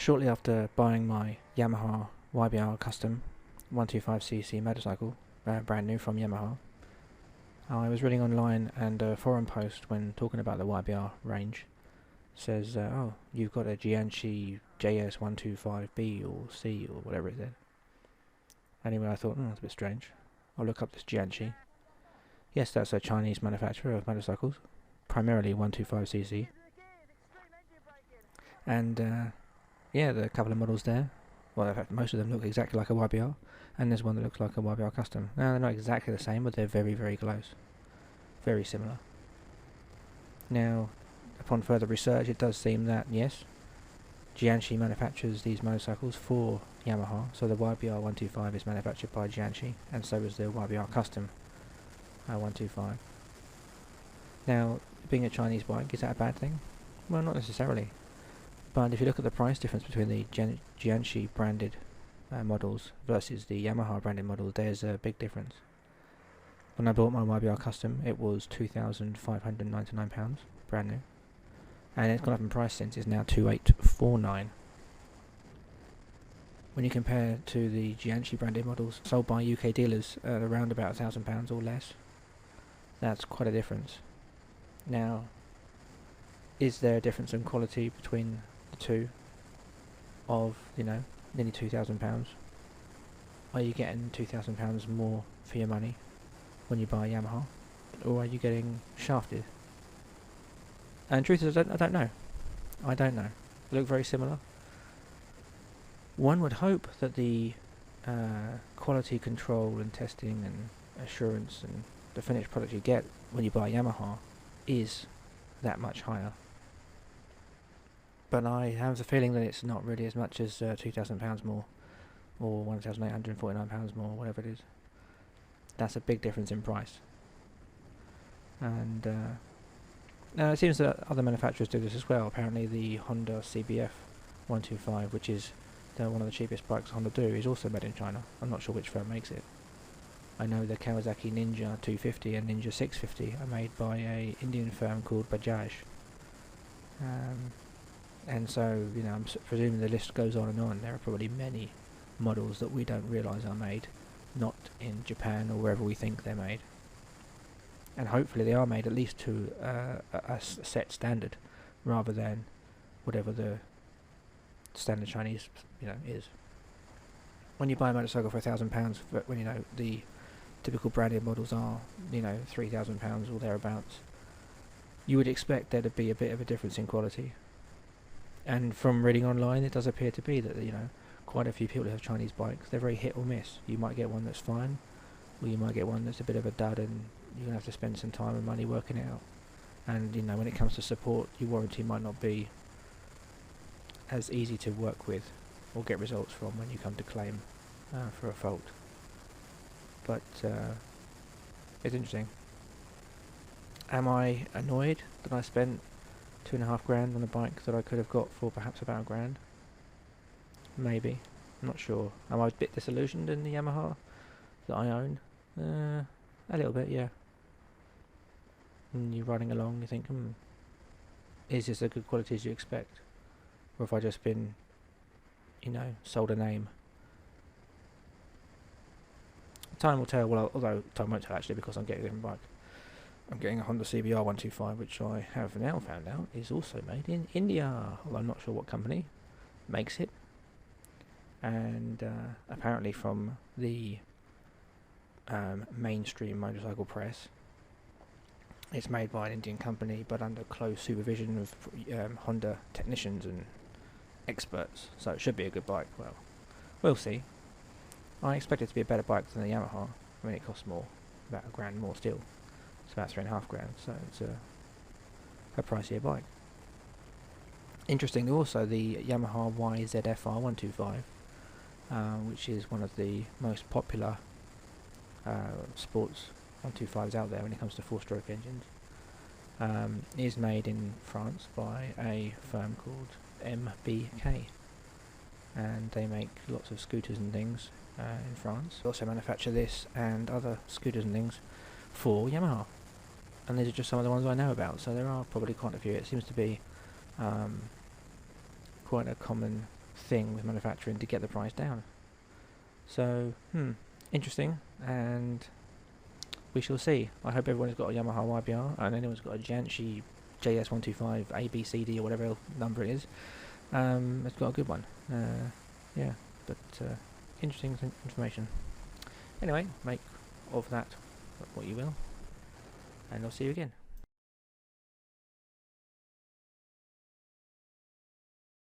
Shortly after buying my Yamaha YBR Custom 125cc motorcycle, brand new from Yamaha, I was reading online, and a forum post when talking about the YBR range says, oh, you've got a Jianshe JS125B or C or whatever it said. Anyway, I thought, that's a bit strange. I'll look up this Jianshe. Yes, that's a Chinese manufacturer of motorcycles, primarily 125cc. And yeah, there are a couple of models there. Well, in fact, most of them look exactly like a YBR, and there's one that looks like a YBR Custom. Now, they're not exactly the same, but they're very, very close. Very similar. Now, upon further research, it does seem that, yes, Jianshe manufactures these motorcycles for Yamaha, so the YBR 125 is manufactured by Jianshe, and so is the YBR Custom 125. Now, being a Chinese bike, is that a bad thing? Well, not necessarily. But if you look at the price difference between the Jianshe branded models versus the Yamaha branded models, there's a big difference. When I bought my YBR Custom, it was £2,599, brand new. And it's gone up in price since, it's now £2,849. When you compare to the Jianshe branded models sold by UK dealers at around about £1,000 or less, that's quite a difference. Now, is there a difference in quality between the two of, nearly £2,000? Are you getting £2,000 more for your money when you buy a Yamaha, or are you getting shafted? And truth is, I don't know. I don't know. They look very similar. One would hope that the quality control and testing and assurance and the finished product you get when you buy a Yamaha is that much higher. But I have the feeling that it's not really as much as £2,000 more, or £1,849 more, whatever it is. That's a big difference in price. And it seems that other manufacturers do this as well. Apparently the Honda CBF 125, which is one of the cheapest bikes Honda do, is also made in China. I'm not sure which firm makes it. I know the Kawasaki Ninja 250 and Ninja 650 are made by a Indian firm called Bajaj. And so, I'm presuming the list goes on and on. There are probably many models that we don't realise are made not in Japan or wherever we think they're made. And hopefully they are made at least to a set standard, rather than whatever the standard Chinese, is. When you buy a motorcycle for £1,000, when the typical branded models are, £3,000 or thereabouts, you would expect there to be a bit of a difference in quality. And from reading online, it does appear to be that, quite a few people who have Chinese bikes, they're very hit or miss. You might get one that's fine, or you might get one that's a bit of a dud, and you're going to have to spend some time and money working it out. And, when it comes to support, your warranty might not be as easy to work with or get results from when you come to claim for a fault. But it's interesting. Am I annoyed that I spent £2,500 on a bike that I could have got for perhaps about £1,000? Maybe. I'm not sure. Am I a bit disillusioned in the Yamaha that I own? A little bit, yeah. And you're riding along, you think, is this as good quality as you expect? Or have I just been, sold a name? Time will tell, although time won't tell actually, because I'm getting a different bike. I'm getting a Honda CBR 125, which I have now found out is also made in India, although I'm not sure what company makes it. And apparently from the mainstream motorcycle press, it's made by an Indian company, but under close supervision of Honda technicians and experts, so it should be a good bike. Well, we'll see. I expect it to be a better bike than the Yamaha. I mean, it costs more, about £1,000 more still. It's about £3,500, so it's a pricier bike. Interesting also, the Yamaha YZF-R 125, which is one of the most popular sports 125s out there when it comes to four-stroke engines, is made in France by a firm called MBK, and they make lots of scooters and things in France. They also manufacture this and other scooters and things for Yamaha, and these are just some of the ones I know about, so there are probably quite a few. It seems to be quite a common thing with manufacturing to get the price down. So, interesting, and we shall see. I hope everyone's got a Yamaha YBR, and anyone's got a Jianshe JS125 ABCD or whatever number it is. It's got a good one. Yeah, but interesting information. Anyway, make of that what you will, and I'll see you again.